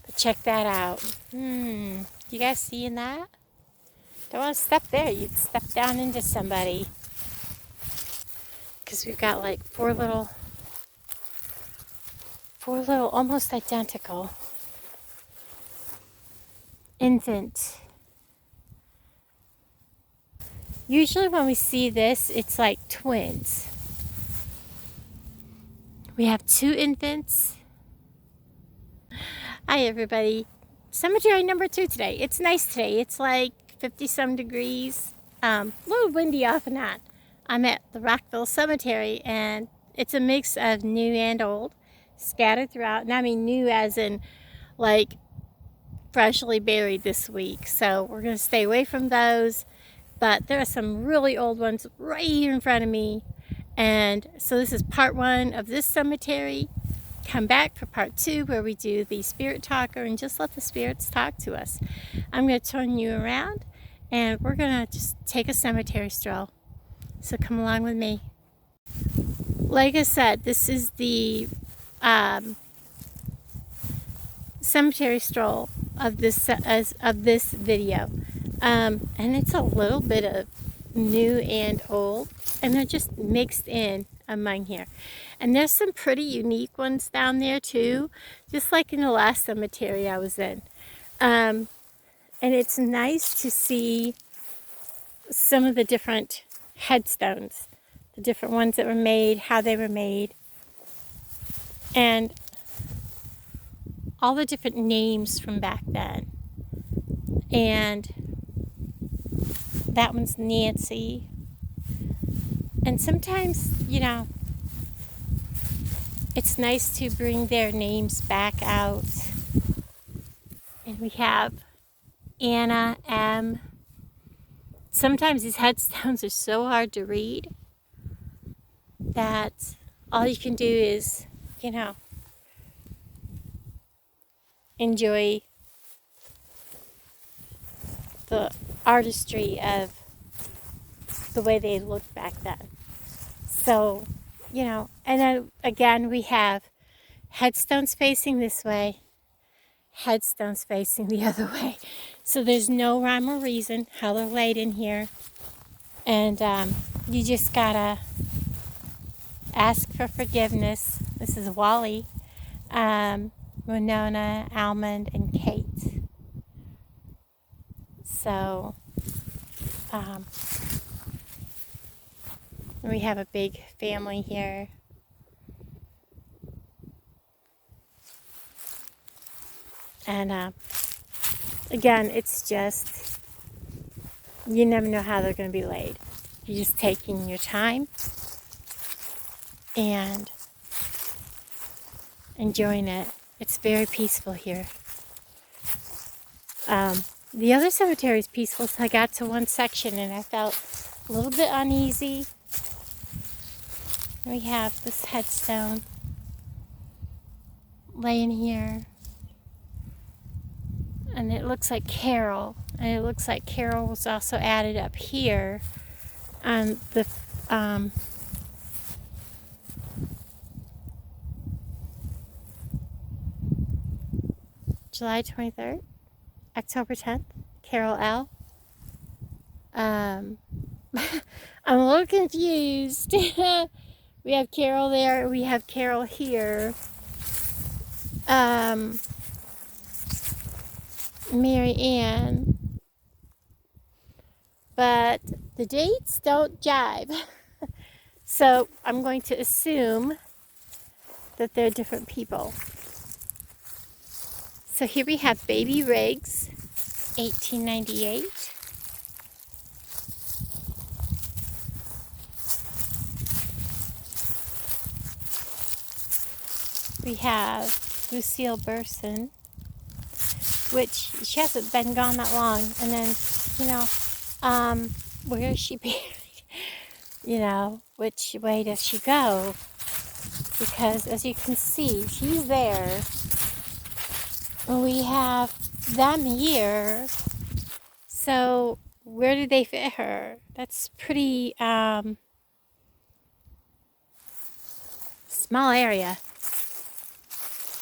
But check that out. You guys seeing that? Don't want to step there. You'd step down into somebody. Because we've got like four little almost identical infant. Usually when we see this, it's like twins. We have two infants. Hi everybody. Cemetery number 2 today. It's nice today. It's like 50 some degrees. A little windy off and on. I'm at the Rockville Cemetery and it's a mix of new and old scattered throughout. And I mean new as in like freshly buried this week. So we're going to stay away from those. But there are some really old ones right here in front of me. And so this is part 1 of this cemetery. Come back for part 2 where we do the spirit talker and just let the spirits talk to us. I'm going to turn you around and we're going to just take a cemetery stroll. So come along with me. Like I said, this is the cemetery stroll of this video. And it's a little bit of new and old, and they're just mixed in among here. And there's some pretty unique ones down there too, just like in the last cemetery I was in. And it's nice to see some of the different headstones, the different ones that were made, how they were made, and all the different names from back then. And that one's Nancy. And sometimes, you know, it's nice to bring their names back out. And we have Anna M. Sometimes these headstones are so hard to read that all you can do is, you know, enjoy the artistry of the way they looked back then. So, you know, and then again we have headstones facing this way, headstones facing the other way. So there's no rhyme or reason how they're laid in here. And you just gotta ask for forgiveness. This is Wally, Winona, Almond, and Kate. So, we have a big family here. And again, it's just, you never know how they're going to be laid. You're just taking your time and enjoying it. It's very peaceful here. The other cemetery is peaceful, so I got to one section and I felt a little bit uneasy. We have this headstone laying here. And it looks like Carol. And it looks like Carol was also added up here on the July 23rd, October 10th, Carol L. I'm a little confused. We have Carol there, we have Carol here. Mary Ann. But the dates don't jive. So I'm going to assume that they're different people. So here we have Baby Riggs, 1898. We have Lucille Burson, which she hasn't been gone that long. And then, you know, where is she buried? You know, which way does she go? Because as you can see, she's there. We have them here. So where do they fit her? That's pretty small area.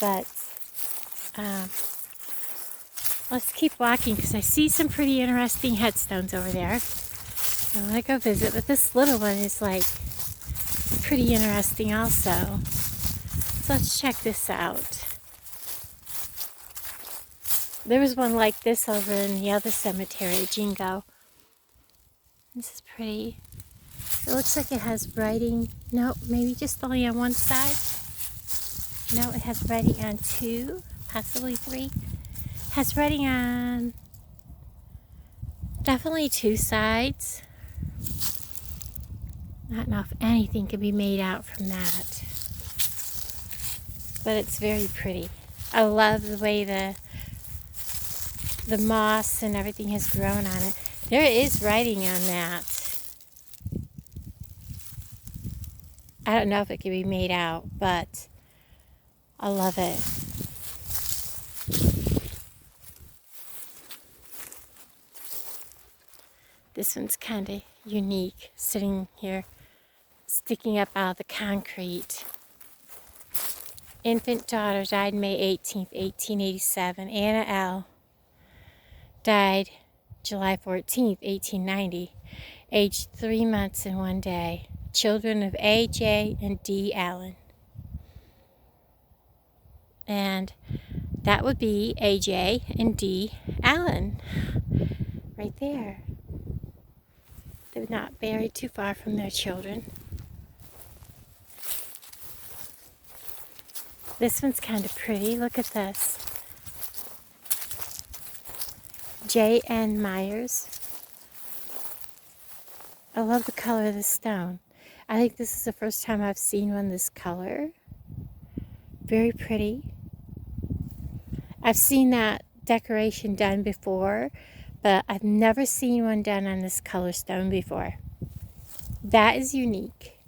But let's keep walking because I see some pretty interesting headstones over there. I want to go visit, but this little one is like pretty interesting also. So let's check this out. There was one like this over in the other cemetery, Jingo. This is pretty. It looks like it has writing. No, maybe just only on one side. No, it has writing on two, possibly three. It has writing on definitely two sides. I don't know if anything can be made out from that. But it's very pretty. I love the way the moss and everything has grown on it. There is writing on that. I don't know if it can be made out, but I love it. This one's kind of unique, sitting here, sticking up out of the concrete. Infant daughter died May 18th, 1887. Anna L. died July 14th, 1890. Aged 3 months and 1 day. Children of A, J, and D. Allen. And that would be A.J. and D. Allen. Right there. They're not buried too far from their children. This one's kind of pretty. Look at this. J.N. Myers. I love the color of the stone. I think this is the first time I've seen one this color. Very pretty. I've seen that decoration done before, but I've never seen one done on this color stone before. That is unique.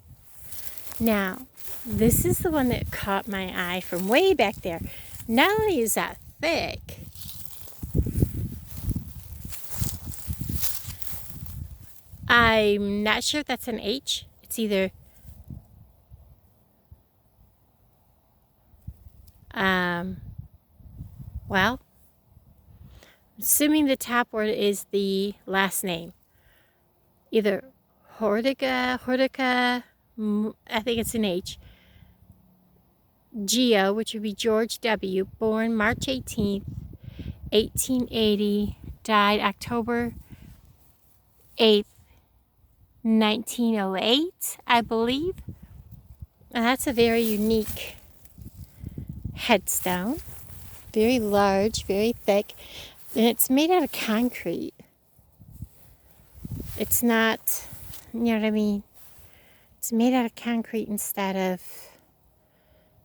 Now, this is the one that caught my eye from way back there. Not only is that thick, I'm not sure if that's an H. It's either well, assuming the top word is the last name. Either Hortica, I think it's an H. Geo, which would be George W., born March 18th, 1880, died October 8th, 1908, I believe. And that's a very unique headstone. Very large, very thick. And it's made out of concrete. It's not, you know what I mean? It's made out of concrete instead of,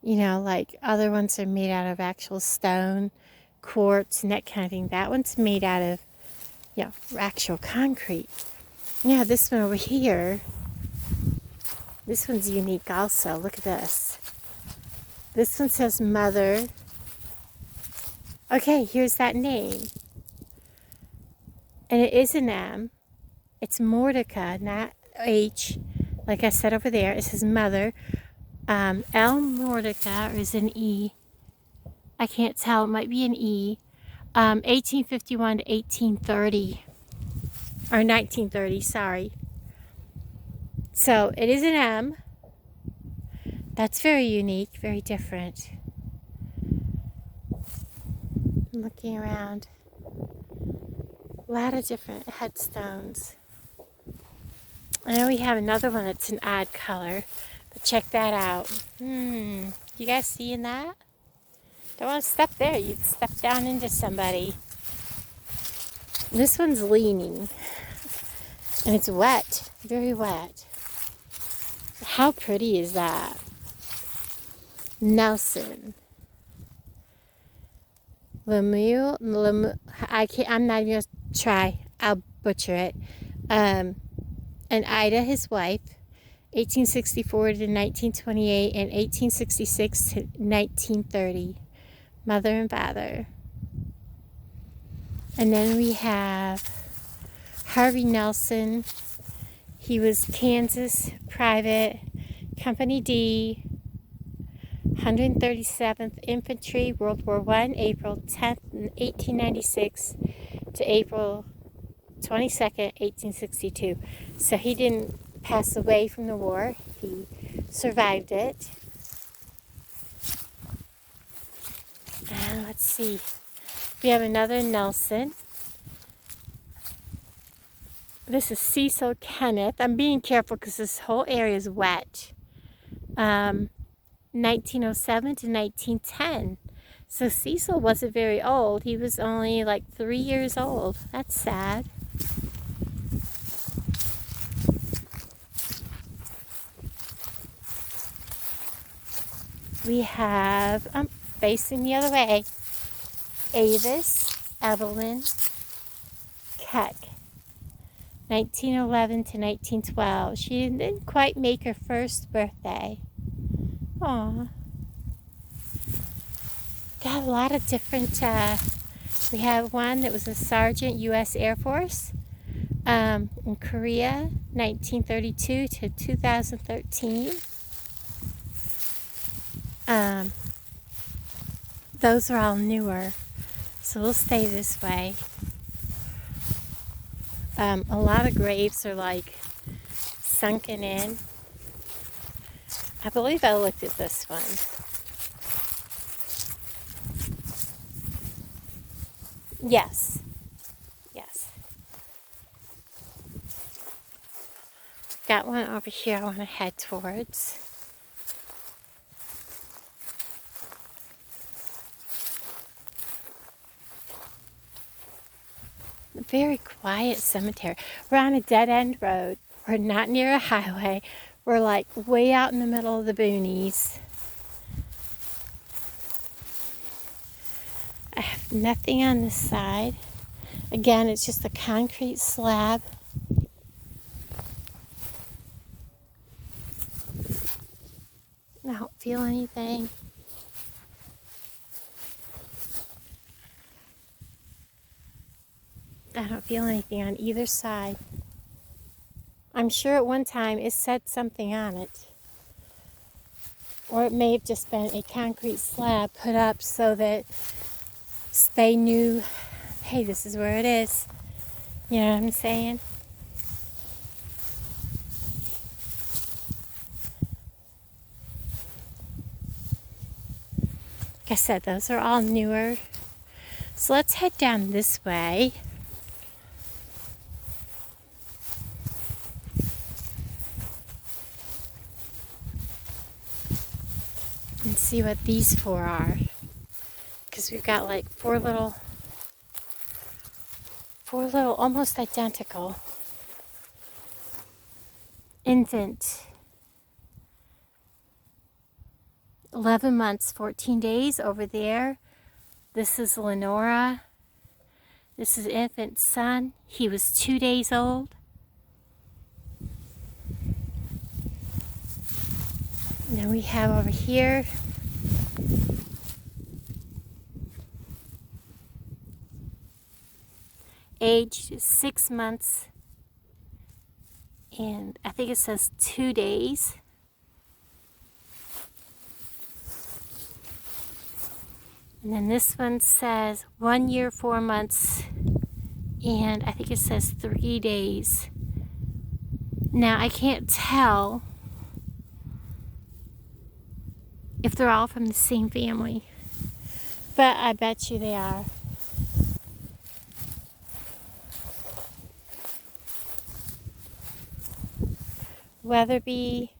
you know, like other ones are made out of actual stone, quartz, and that kind of thing. That one's made out of, you know, actual concrete. Yeah, this one over here, this one's unique also. Look at this. This one says Mother. Okay, here's that name. And it is an M. It's Mordecai, not H. Like I said over there, it says Mother. L Mordecai, or is an E? I can't tell. It might be an E. 1851 to 1830. Or 1930, sorry. So it is an M. That's very unique, very different. I'm looking around. A lot of different headstones. I know we have another one that's an odd color, but check that out. You guys seeing that? Don't want to step there. You'd step down into somebody. This one's leaning. And it's wet. Very wet. How pretty is that? Nelson. Lemieux, I'm not even going to try. I'll butcher it. And Ida, his wife, 1864 to 1928, and 1866 to 1930. Mother and father. And then we have Harvey Nelson. He was Kansas Private, Company D, 137th Infantry, World War I, April 10th, 1896 to April 22nd, 1862. So he didn't pass away from the war. He survived it. And let's see. We have another Nelson. This is Cecil Kenneth. I'm being careful because this whole area is wet. 1907 to 1910. So Cecil wasn't very old. He was only like 3 years old. That's sad. We have, facing the other way, Avis Evelyn Keck, 1911 to 1912. She didn't quite make her first birthday. Aw. Got a lot of different, we have one that was a sergeant, U.S. Air Force, in Korea, 1932 to 2013. Those are all newer, so we'll stay this way. A lot of graves are like sunken in. I believe I looked at this one. Yes. Yes. Got one over here I want to head towards. A very quiet cemetery. We're on a dead-end road. We're not near a highway. We're like way out in the middle of the boonies. I have nothing on this side. Again, it's just a concrete slab. I don't feel anything. I don't feel anything on either side. I'm sure at one time it said something on it. Or it may have just been a concrete slab put up so that they knew, hey, this is where it is. You know what I'm saying? Like I said, those are all newer. So let's head down this way. And see what these four are. Because we've got like four little almost identical infant. 11 months, 14 days over there. This is Lenora. This is infant son. He was 2 days old. And then we have over here aged 6 months and I think it says 2 days. And then this one says 1 year, 4 months, and I think it says 3 days. Now I can't tell if they're all from the same family, but I bet you they are. Weatherby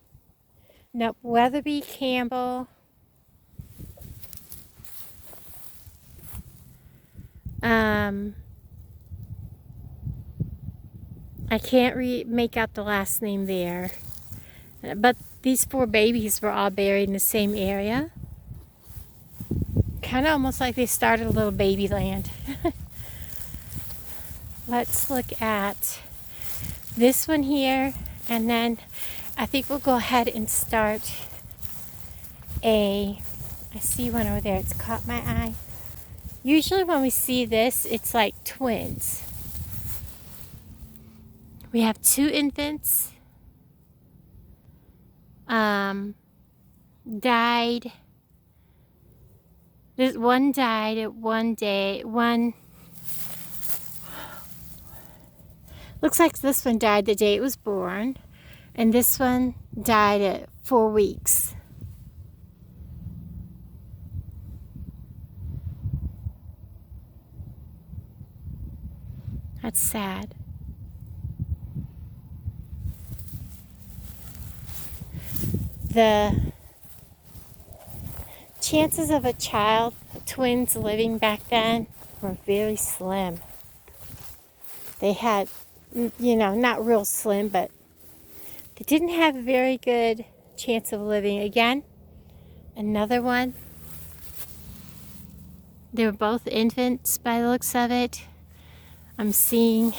Campbell. I can't make out the last name there. But these 4 babies were all buried in the same area. Kind of almost like they started a little baby land. Let's look at this one here, and then I think we'll go ahead and start I see one over there. It's caught my eye. Usually when we see this, it's like twins. We have 2 infants. Died This one died at one day. One looks like this one died the day it was born, and this one died at 4 weeks. That's sad. The chances of a child, twins living back then, were very slim. They had, not real slim, but they didn't have a very good chance of living. Again, another one. They were both infants by the looks of it. I'm seeing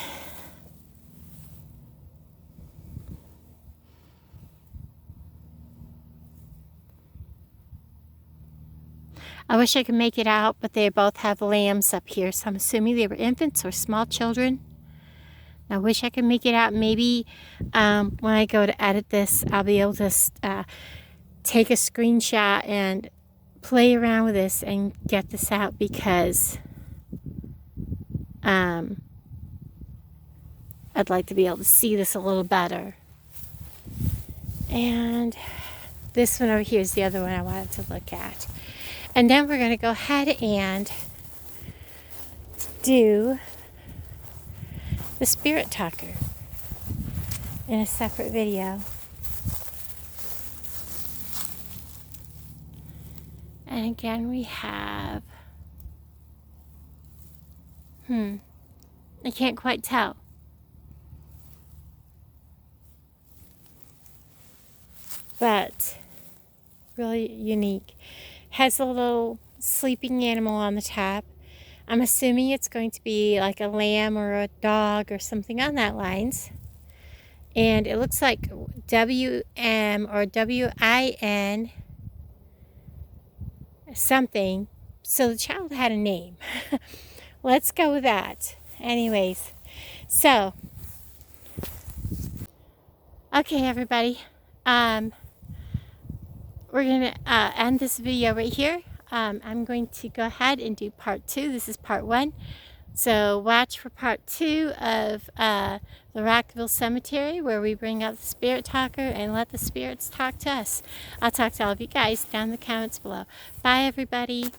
I wish I could make it out, but they both have lambs up here, so I'm assuming they were infants or small children. I wish I could make it out. Maybe when I go to edit this, I'll be able to take a screenshot and play around with this and get this out, because I'd like to be able to see this a little better. And this one over here is the other one I wanted to look at. And then we're going to go ahead and do the spirit talker in a separate video. And again, we have, I can't quite tell. But really unique. Has a little sleeping animal on the top. I'm assuming it's going to be like a lamb or a dog or something on that lines. And it looks like WM or WIN something. So the child had a name. Let's go with that. Anyways, so okay, everybody. We're going to end this video right here. I'm going to go ahead and do part 2. This is part 1. So watch for part 2 of the Rockville Cemetery, where we bring out the spirit talker and let the spirits talk to us. I'll talk to all of you guys down in the comments below. Bye, everybody.